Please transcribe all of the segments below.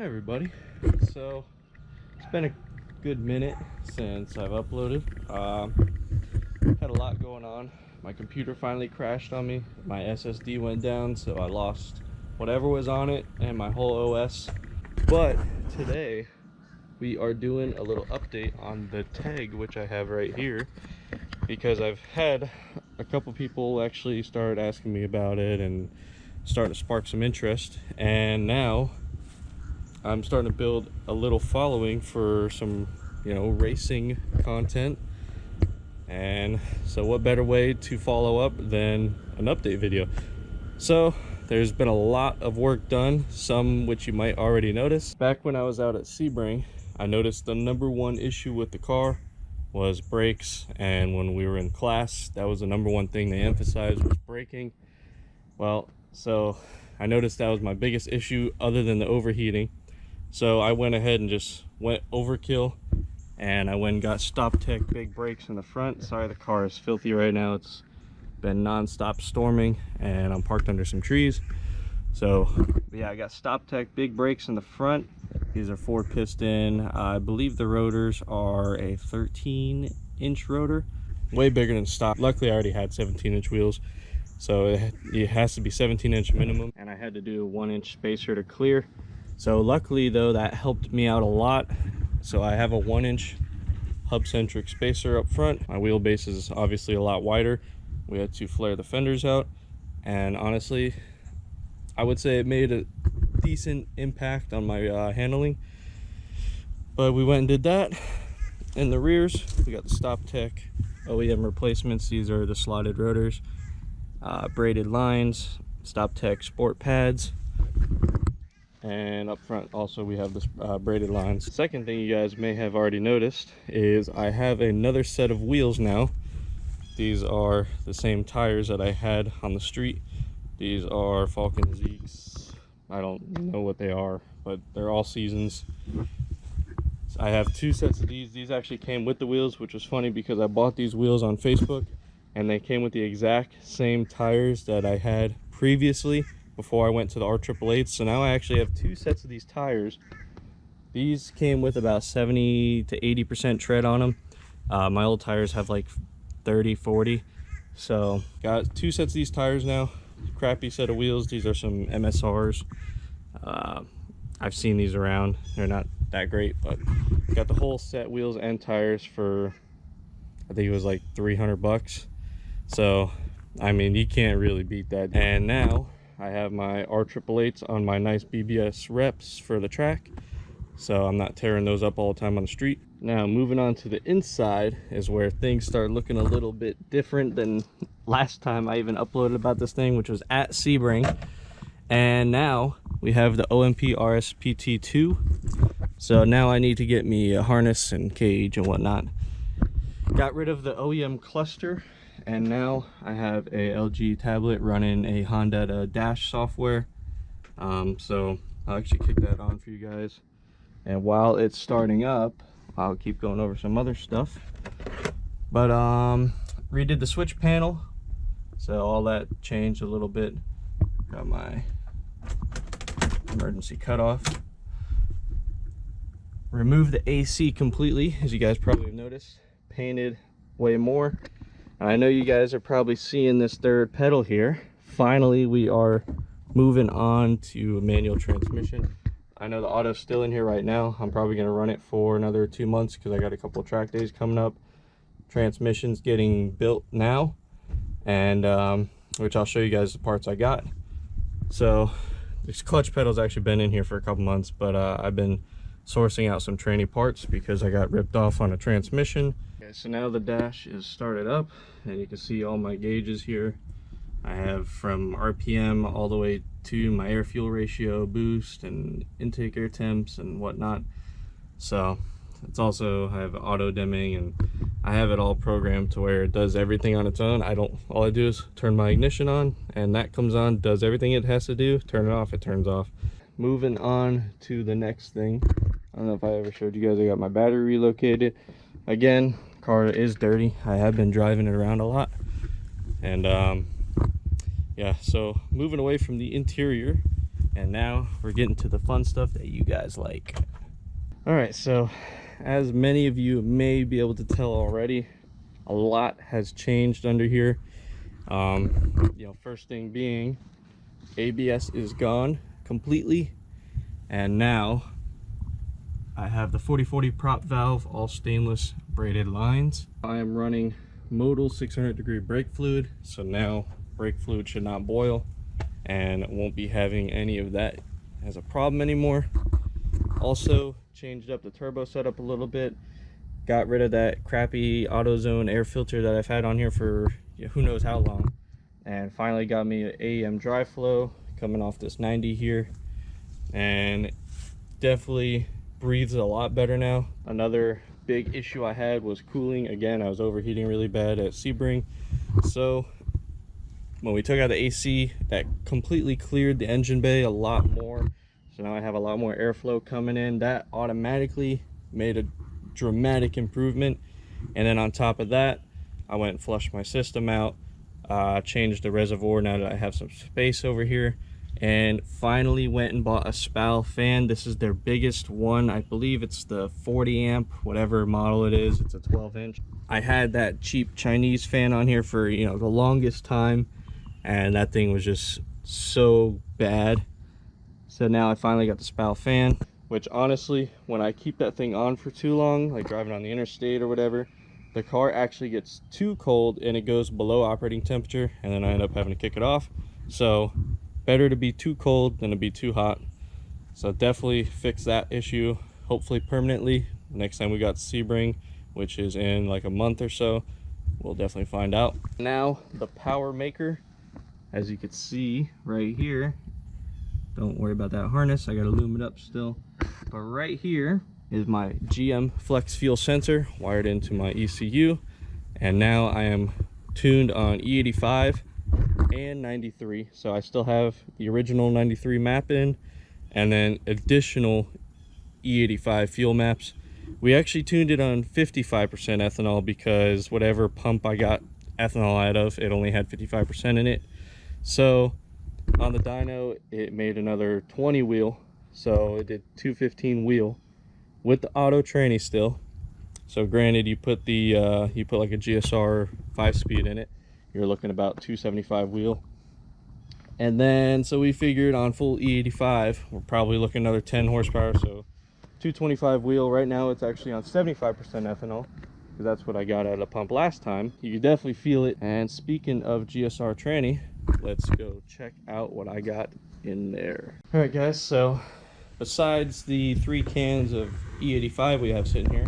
on, everybody? So it's been a good minute since I've uploaded. Had a lot going on. My computer finally crashed on me. My SSD went down, so I lost whatever was on it and my whole OS. But today we are doing a little update on the tag, which I have right here, because I've had a couple people actually start asking me about it and starting to spark some interest, and now I'm starting to build a little following for some, racing content. And so what better way to follow up than an update video? So there's been a lot of work done, some which you might already notice. Back when I was out at Sebring, I noticed the #1 issue with the car was brakes, and when we were in class, that was the #1 thing they emphasized, was braking. Well, so I noticed that was my biggest issue other than the overheating. So I went ahead and just went overkill, and I went and got Stop Tech big brakes in the front. Sorry, the car is filthy right now. It's been non-stop storming and I'm parked under some trees. So yeah, I got Stop Tech big brakes in the front. These are 4-piston. I believe the rotors are a 13-inch rotor, way bigger than stock. Luckily I already had 17-inch wheels, so it has to be 17-inch minimum, and I had to do a 1-inch spacer to clear. So luckily though, that helped me out a lot. So I have a 1-inch hub-centric spacer up front. My wheelbase is obviously a lot wider. We had to flare the fenders out, and honestly, I would say it made a decent impact on my handling. But we went and did that. In the rears, we got the Stop Tech OEM replacements. These are the slotted rotors, braided lines, Stop Tech sport pads, and up front also we have this braided lines. Second thing you guys may have already noticed is I have another set of wheels now. These are the same tires that I had on the street. These are Falcon Zeeks. I don't know what they are, but they're all seasons. So I have 2 sets of these. These actually came with the wheels, which was funny because I bought these wheels on Facebook and they came with the exact same tires that I had previously before I went to the R888. So now I actually have 2 sets of these tires. These came with about 70 to 80% tread on them. My old tires have like 30-40. So got 2 sets of these tires now. Crappy set of wheels. These are some MSRs. I've seen these around. They're not that great, but got the whole set, wheels and tires, for I think it was like 300 bucks. So I mean, you can't really beat that. And now I have my R888s on my nice BBS reps for the track, so I'm not tearing those up all the time on the street. Now moving on to the inside is where things start looking a little bit different than last time I even uploaded about this thing, which was at Sebring. And now we have the OMP RSPT2. So now I need to get me a harness and cage and whatnot. Got rid of the OEM cluster, and now I have a LG tablet running a Honda Dash software. So I'll actually kick that on for you guys, and while it's starting up, I'll keep going over some other stuff. But redid the switch panel, so all that changed a little bit. Got my emergency cutoff. Removed the AC completely, as you guys probably have noticed. Painted way more. And I know you guys are probably seeing this third pedal here. Finally, we are moving on to a manual transmission. I know the auto's still in here right now. I'm probably going to run it for another 2 months because I got a couple of track days coming up. Transmission's getting built now, and which I'll show you guys the parts I got. So this clutch pedal's actually been in here for a couple months, but I've been sourcing out some training parts because I got ripped off on a transmission. Okay, so now the dash is started up, and you can see all my gauges here. I have from RPM all the way to my air fuel ratio, boost, and intake air temps and whatnot. So it's also, I have auto dimming, and I have it all programmed to where it does everything on its own. All I do is turn my ignition on, and that comes on, does everything it has to do. Turn it off, it turns off. Moving on to the next thing. I don't know if I ever showed you guys, I got my battery relocated. Again, car is dirty. I have been driving it around a lot. And yeah, so moving away from the interior And now we're getting to the fun stuff that you guys like. All right, so as many of you may be able to tell already, a lot has changed under here. First thing being, ABS is gone completely, and now I have the 40/40 prop valve, all stainless braided lines. I am running modal 600-degree brake fluid, so now brake fluid should not boil and won't be having any of that as a problem anymore. Also changed up the turbo setup a little bit, got rid of that crappy AutoZone air filter that I've had on here for who knows how long, and finally got me an AEM dry flow coming off this 90 here, and definitely breathes a lot better now. Another big issue I had was cooling. Again, I was overheating really bad at Sebring, so when we took out the AC, that completely cleared the engine bay a lot more. So now I have a lot more airflow coming in. That automatically made a dramatic improvement. And then on top of that, I went and flushed my system out, changed the reservoir now that I have some space over here, and finally went and bought a SPAL fan. This is their biggest one. I believe it's the 40 amp, whatever model it is. It's a 12-inch. I had that cheap Chinese fan on here for the longest time, and that thing was just so bad. So now I finally got the SPAL fan, which honestly, when I keep that thing on for too long, like driving on the interstate or whatever, the car actually gets too cold and it goes below operating temperature, and then I end up having to kick it off. So better to be too cold than to be too hot. So definitely fix that issue, hopefully permanently. Next time we got Sebring, which is in like a month or so, we'll definitely find out. Now the power maker, as you can see right here, don't worry about that harness, I gotta lube it up still. But right here is my GM flex fuel sensor wired into my ECU, and now I am tuned on E85 and 93. So I still have the original 93 map in, and then additional E85 fuel maps. We actually tuned it on 55% ethanol because whatever pump I got ethanol out of, it only had 55% in it. So on the dyno, it made another 20 wheel, so it did 215 wheel with the auto tranny still. So granted, you put the you put like a GSR 5-speed in it, you're looking about 275 wheel. And then so we figured on full E85 we're probably looking another 10 horsepower, so 225 wheel. Right now it's actually on 75% ethanol, because that's what I got out of the pump last time. You can definitely feel it. And speaking of GSR tranny, let's go check out what I got in there. All right guys, so besides the 3 cans of E85 we have sitting here,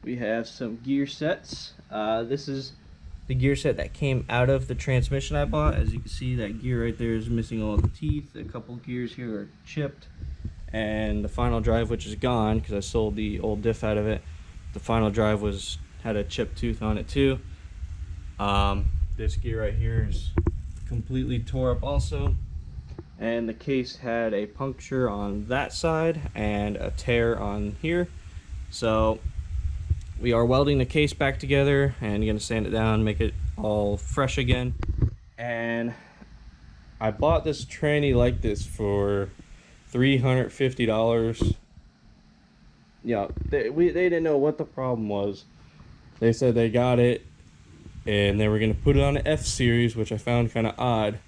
we have some gear sets. This is the gear set that came out of the transmission I bought. As you can see, that gear right there is missing all the teeth. A couple gears here are chipped, and the final drive, which is gone because I sold the old diff out of it, the final drive had a chipped tooth on it too. This gear right here is completely tore up also, and the case had a puncture on that side and a tear on here. So we are welding the case back together and gonna sand it down, make it all fresh again. And I bought this tranny like this for $350. Yeah, they didn't know what the problem was. They said they got it and they were going to put it on an F series, which I found kind of odd,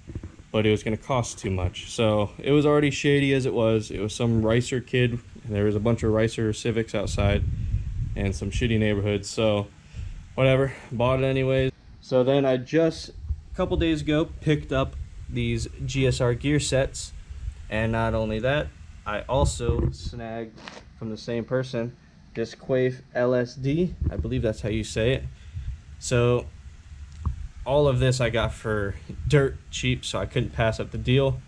but it was going to cost too much. So it was already shady as it was. It was some Ricer kid, and there was a bunch of Ricer Civics outside and some shitty neighborhoods, so whatever, bought it anyways. So then I just a couple days ago picked up these GSR gear sets, and not only that, I also snagged from the same person this Quaife LSD, I believe that's how you say it. So all of this I got for dirt cheap, so I couldn't pass up the deal.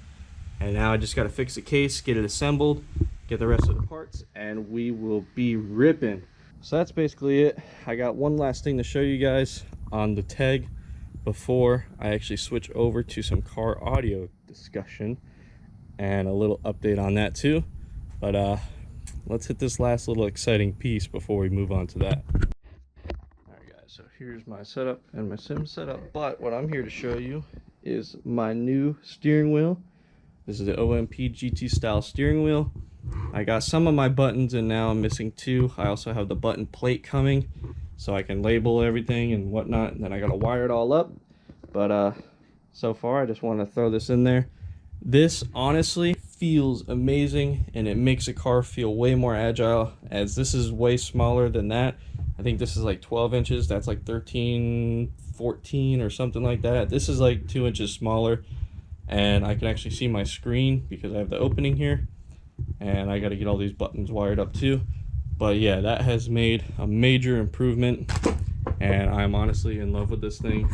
And now I just got to fix the case, get it assembled, get the rest of the parts, and we will be ripping. So that's basically it. I got one last thing to show you guys on the TEG before I actually switch over to some car audio discussion and a little update on that too. But let's hit this last little exciting piece before we move on to that. Alright guys, so here's my setup and my sim setup, but what I'm here to show you is my new steering wheel. This is the OMP GT style steering wheel. I got some of my buttons and now I'm missing 2. I also have the button plate coming so I can label everything and whatnot, and then I gotta wire it all up. But so far I just want to throw this in there. This honestly feels amazing, and it makes the car feel way more agile, as this is way smaller than that. I think this is like 12 inches. That's like 13, 14 or something like that. This is like 2 inches smaller, and I can actually see my screen because I have the opening here, and I got to get all these buttons wired up too. But yeah, that has made a major improvement, and I'm honestly in love with this thing.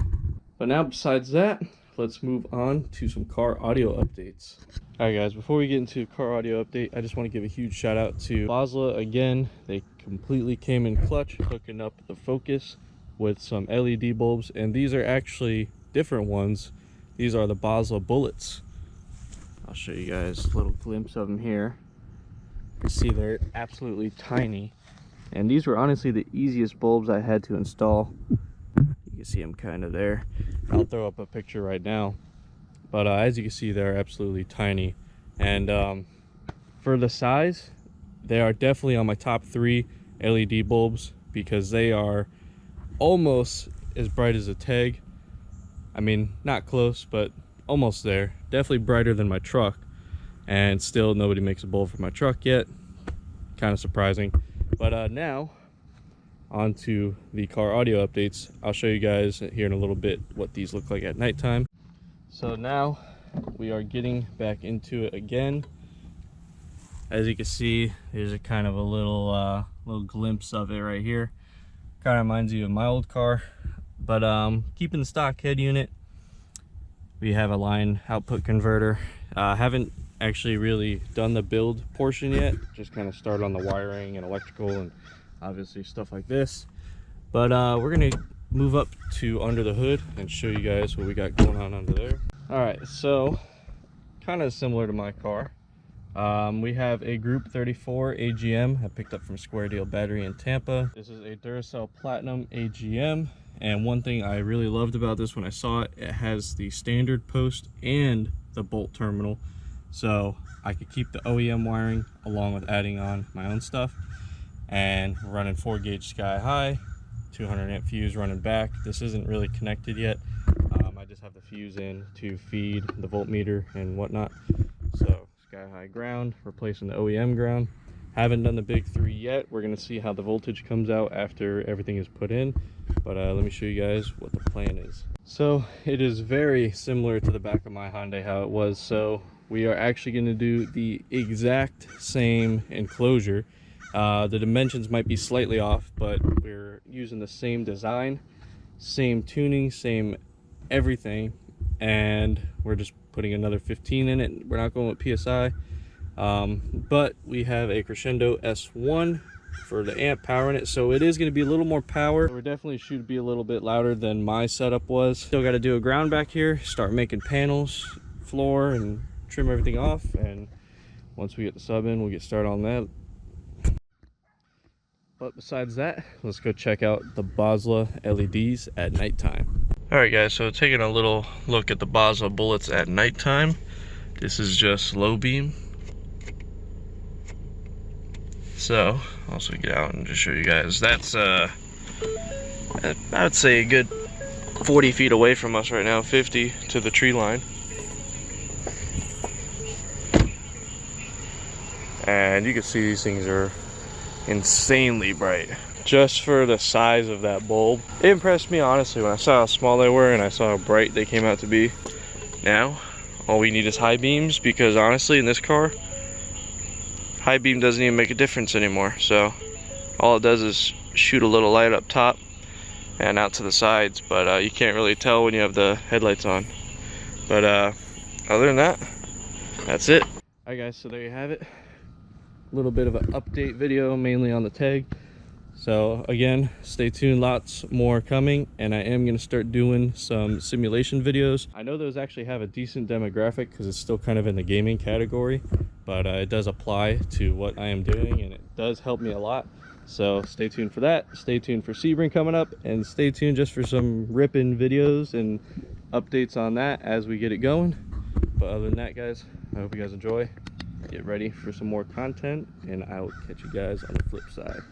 But now, besides that, let's move on to some car audio updates. Alright guys, before we get into car audio update, I just want to give a huge shout out to Basla again. They completely came in clutch, hooking up the Focus with some LED bulbs, and these are actually different ones. These are the Basla Bullets. I'll show you guys a little glimpse of them here. You can see they're absolutely tiny, and these were honestly the easiest bulbs I had to install. You can see them kind of there. I'll throw up a picture right now, but as you can see, they're absolutely tiny, and for the size, they are definitely on my top 3 LED bulbs, because they are almost as bright as a Teg. I mean, not close, but almost there. Definitely brighter than my truck, and still nobody makes a bulb for my truck yet. Kind of surprising. But now on to the car audio updates. I'll show you guys here in a little bit what these look like at nighttime. So now we are getting back into it again. As you can see, there's a kind of a little glimpse of it right here. Kind of reminds you of my old car, but keeping the stock head unit. We have a line output converter. Haven't actually really done the build portion yet, just kind of started on the wiring and electrical and obviously stuff like this. But we're gonna move up to under the hood and show you guys what we got going on under there. All right, so kind of similar to my car, we have a Group 34 AGM I picked up from Square Deal Battery in Tampa. This is a Duracell Platinum AGM, and one thing I really loved about this when I saw it, it has the standard post and the bolt terminal, so I could keep the OEM wiring along with adding on my own stuff. And we're running 4-gauge sky high, 200 amp fuse running back. This isn't really connected yet. I just have the fuse in to feed the voltmeter and whatnot. So sky high ground, replacing the OEM ground. Haven't done the big 3 yet. We're gonna see how the voltage comes out after everything is put in. But let me show you guys what the plan is. So it is very similar to the back of my Hyundai, how it was. So we are actually gonna do the exact same enclosure. The dimensions might be slightly off, but we're using the same design, same tuning, same everything, and we're just putting another 15 in it. We're not going with PSI, but we have a Crescendo S1 for the amp power in it, so it is going to be a little more power. We're definitely should be a little bit louder than my setup was. Still got to do a ground back here, start making panels, floor, and trim everything off, and once we get the sub in, we'll get started on that. But besides that, let's go check out the Basla LEDs at nighttime. Alright guys, so taking a little look at the Basla Bullets at nighttime. This is just low beam. So, I'll also get out and just show you guys. That's, I would say a good 40 feet away from us right now, 50 to the tree line. And you can see these things are insanely bright just for the size of that bulb. It impressed me honestly when I saw how small they were and I saw how bright they came out to be. Now all we need is high beams, because honestly in this car high beam doesn't even make a difference anymore. So all it does is shoot a little light up top and out to the sides, but you can't really tell when you have the headlights on. But other than that, that's it. Alright guys, so there you have it. Little bit of an update video, mainly on the Teg. So again, stay tuned, lots more coming, and I am going to start doing some simulation videos. I know those actually have a decent demographic because it's still kind of in the gaming category, but it does apply to what I am doing, and it does help me a lot. So stay tuned for that. Stay tuned for Sebring coming up, and stay tuned just for some ripping videos and updates on that as we get it going. But other than that guys, I hope you guys enjoy. Get ready for some more content, and I will catch you guys on the flip side.